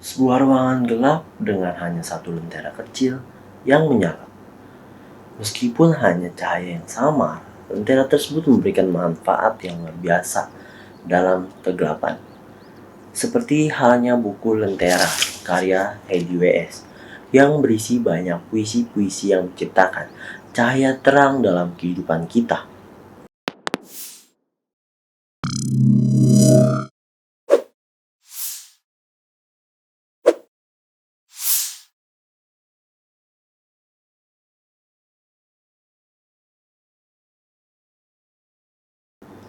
Sebuah ruangan gelap dengan hanya satu lentera kecil yang menyala. Meskipun hanya cahaya yang samar, lentera tersebut memberikan manfaat yang luar biasa dalam kegelapan. Seperti halnya buku Lentera karya Hedi W.S. yang berisi banyak puisi-puisi yang menciptakan cahaya terang dalam kehidupan kita.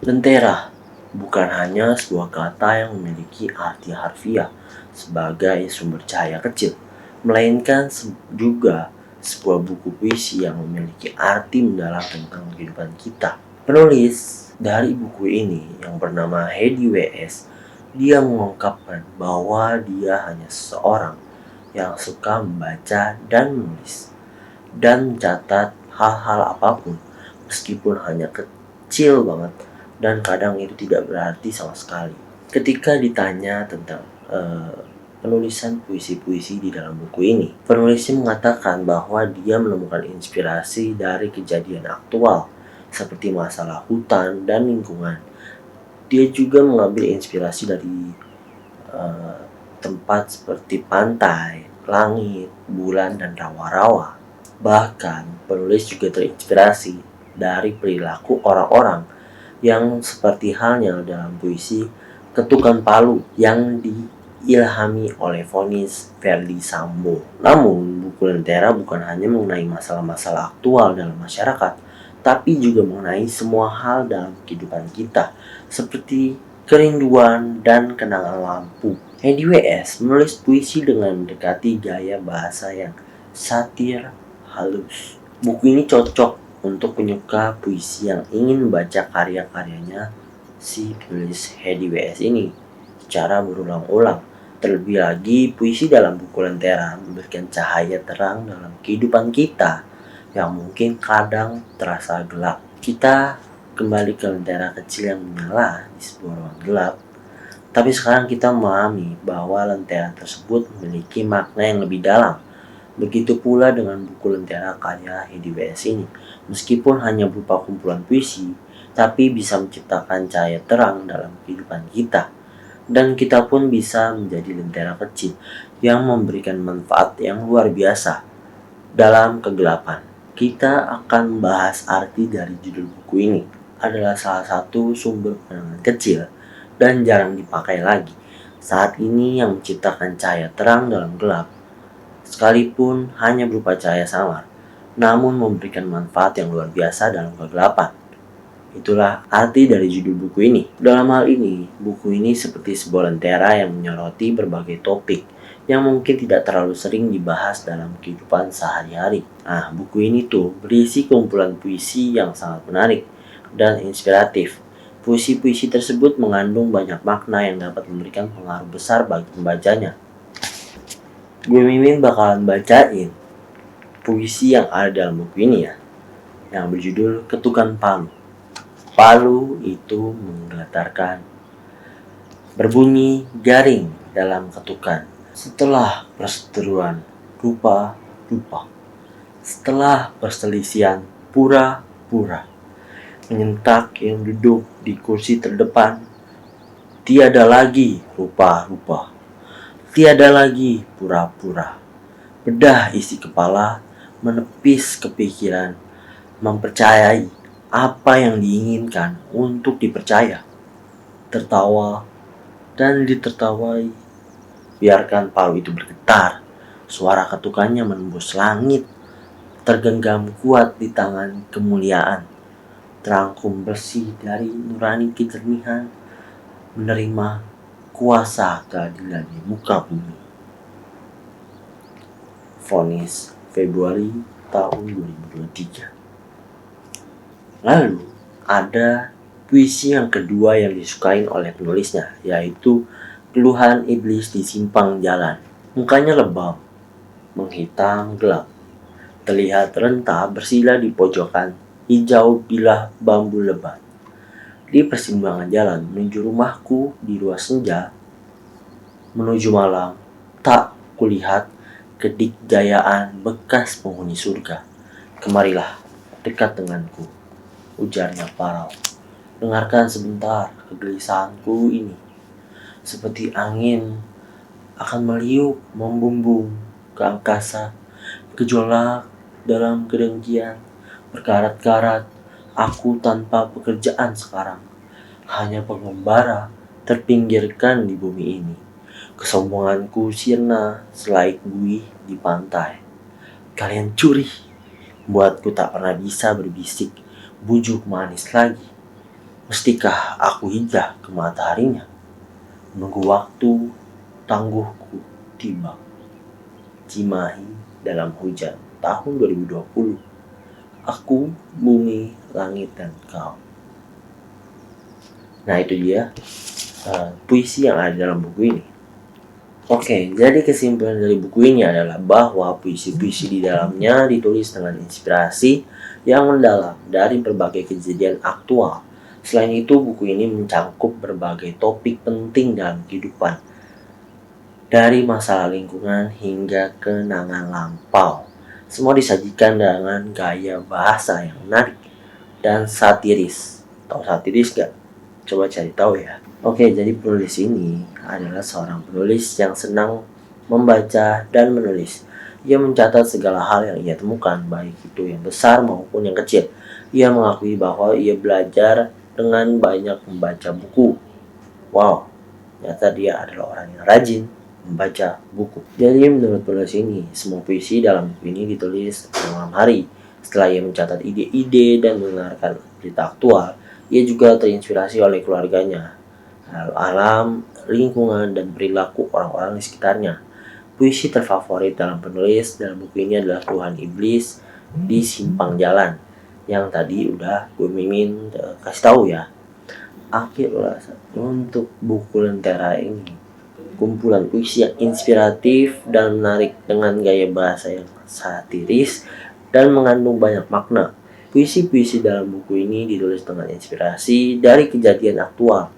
Lentera bukan hanya sebuah kata yang memiliki arti harfiah sebagai sumber cahaya kecil, melainkan juga sebuah buku puisi yang memiliki arti mendalam tentang kehidupan kita. Penulis dari buku ini yang bernama Hedi W.S. dia mengungkapkan bahwa dia hanya seseorang yang suka membaca dan menulis dan mencatat hal-hal apapun meskipun hanya kecil banget dan kadang itu tidak berarti sama sekali. Ketika ditanya tentang penulisan puisi-puisi di dalam buku ini, penulisnya mengatakan bahwa dia menemukan inspirasi dari kejadian aktual seperti masalah hutan dan lingkungan. Dia juga mengambil inspirasi dari tempat seperti pantai, langit, bulan, dan rawa-rawa. Bahkan penulis juga terinspirasi dari perilaku orang-orang yang seperti halnya dalam puisi Ketukan Palu yang diilhami oleh vonis Verdi Sambo. Namun, buku Lentera bukan hanya mengenai masalah-masalah aktual dalam masyarakat, tapi juga mengenai semua hal dalam kehidupan kita, seperti kerinduan dan kenangan lampu. Hedi W.S. menulis puisi dengan mendekati gaya bahasa yang satir halus. Buku ini cocok untuk penyuka puisi yang ingin membaca karya-karyanya si penulis Hedi W.S. ini secara berulang-ulang. Terlebih lagi, puisi dalam buku Lentera memberikan cahaya terang dalam kehidupan kita yang mungkin kadang terasa gelap. Kita kembali ke lentera kecil yang menyala di sebuah ruang gelap. Tapi sekarang kita memahami bahwa lentera tersebut memiliki makna yang lebih dalam. Begitu pula dengan buku Lentera karya Hedi W.S. ini. Meskipun hanya berupa kumpulan puisi, tapi bisa menciptakan cahaya terang dalam kehidupan kita. Dan kita pun bisa menjadi lentera kecil yang memberikan manfaat yang luar biasa dalam kegelapan. Kita akan membahas arti dari judul buku ini. Adalah salah satu sumber penanganan kecil dan jarang dipakai lagi. Saat ini yang menciptakan cahaya terang dalam gelap, sekalipun hanya berupa cahaya samar, namun memberikan manfaat yang luar biasa dalam kegelapan. Itulah arti dari judul buku ini. Dalam hal ini, buku ini seperti sebuah lentera yang menyoroti berbagai topik yang mungkin tidak terlalu sering dibahas dalam kehidupan sehari-hari. Nah, buku ini tuh berisi kumpulan puisi yang sangat menarik dan inspiratif. Puisi-puisi tersebut mengandung banyak makna yang dapat memberikan pengaruh besar bagi pembacanya. Gue Mimin bakalan bacain puisi yang ada dalam buku ini ya, yang berjudul Ketukan Palu. Palu itu menggetarkan, berbunyi garing dalam ketukan. Setelah perseteruan rupa-rupa, setelah perselisihan pura-pura, menyentak yang duduk di kursi terdepan. Tiada lagi rupa-rupa, tiada lagi pura-pura. Bedah isi kepala, menepis kepikiran, mempercayai apa yang diinginkan untuk dipercaya. Tertawa dan ditertawai. Biarkan palu itu bergetar. Suara ketukannya menembus langit, tergenggam kuat di tangan kemuliaan. Terangkum bersih dari nurani kejernihan, menerima kuasa keadilan di muka bumi. Vonis Februari tahun 2023. Lalu ada puisi yang kedua yang disukai oleh penulisnya, yaitu Keluhan Iblis di Simpang Jalan. Mukanya lebam, menghitam gelap, terlihat renta bersila di pojokan hijau bilah bambu lebat. Di persimpangan jalan menuju rumahku di ruas senja, menuju malam, tak kulihat kedikdayaan bekas penghuni surga. Kemarilah, dekat denganku, ujarnya parau. Dengarkan sebentar kegelisahanku ini. Seperti angin akan meliuk membumbung ke angkasa, gejolak dalam kedengkian, berkarat-karat, aku tanpa pekerjaan sekarang, hanya pengembara terpinggirkan di bumi ini. Kesombonganku sirna selaik buih di pantai. Kalian curi, buatku tak pernah bisa berbisik, bujuk manis lagi. Mestikah aku hijrah ke mataharinya, menunggu waktu tangguhku tiba. Cimahi dalam hujan tahun 2020. Aku, bumi, langit, dan kau. Nah itu dia puisi yang ada dalam buku ini. Oke, jadi kesimpulan dari buku ini adalah bahwa puisi-puisi di dalamnya ditulis dengan inspirasi yang mendalam dari berbagai kejadian aktual. Selain itu, buku ini mencangkup berbagai topik penting dalam kehidupan, dari masalah lingkungan hingga kenangan lampau. Semua disajikan dengan gaya bahasa yang menarik dan satiris. Tahu satiris gak? Coba cari tahu ya. Oke, jadi penulis ini adalah seorang penulis yang senang membaca dan menulis. Ia mencatat segala hal yang ia temukan, baik itu yang besar maupun yang kecil. Ia mengakui bahwa ia belajar dengan banyak membaca buku. Wow, ternyata dia adalah orang yang rajin membaca buku. Jadi menurut penulis ini, semua puisi dalam buku ini ditulis pada malam hari. Setelah ia mencatat ide-ide dan mendengarkan berita aktual, ia juga terinspirasi oleh keluarganya, alam, lingkungan, dan perilaku orang-orang di sekitarnya. Puisi terfavorit dalam penulis dalam buku ini adalah Keluhan Iblis di Simpang Jalan, yang tadi udah gue mimin kasih tahu ya. Akhir ulasan untuk buku Lentera ini, kumpulan puisi yang inspiratif dan menarik dengan gaya bahasa yang satiris dan mengandung banyak makna. Puisi-puisi dalam buku ini ditulis dengan inspirasi dari kejadian aktual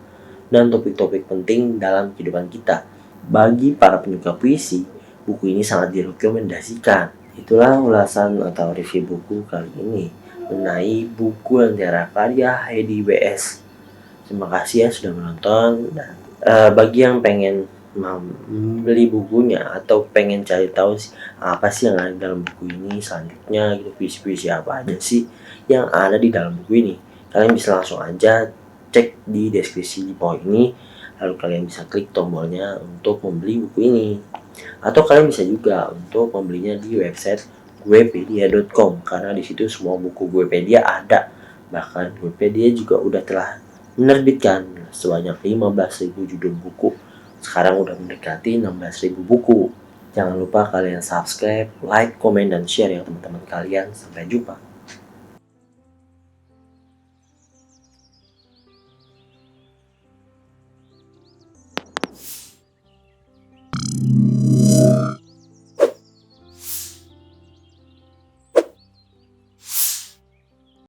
dan topik-topik penting dalam kehidupan kita. Bagi para penyuka puisi, buku ini sangat direkomendasikan. Itulah ulasan atau review buku kali ini mengenai buku Lentera karya Heidi W.S. Terima kasih ya sudah menonton. Dan bagi yang pengen membeli bukunya atau pengen cari tahu apa sih yang ada dalam buku ini selanjutnya, gitu, puisi-puisi apa aja sih yang ada di dalam buku ini, kalian bisa langsung aja cek di deskripsi di bawah ini, lalu kalian bisa klik tombolnya untuk membeli buku ini, atau kalian bisa juga untuk membelinya di website guepedia.com, karena di situ semua buku Guepedia ada. Bahkan Guepedia juga udah telah menerbitkan sebanyak 15.000 judul buku. Sekarang udah mendekati 16.000 buku. Jangan lupa kalian subscribe, like, komen, dan share ya teman-teman kalian. Sampai jumpa.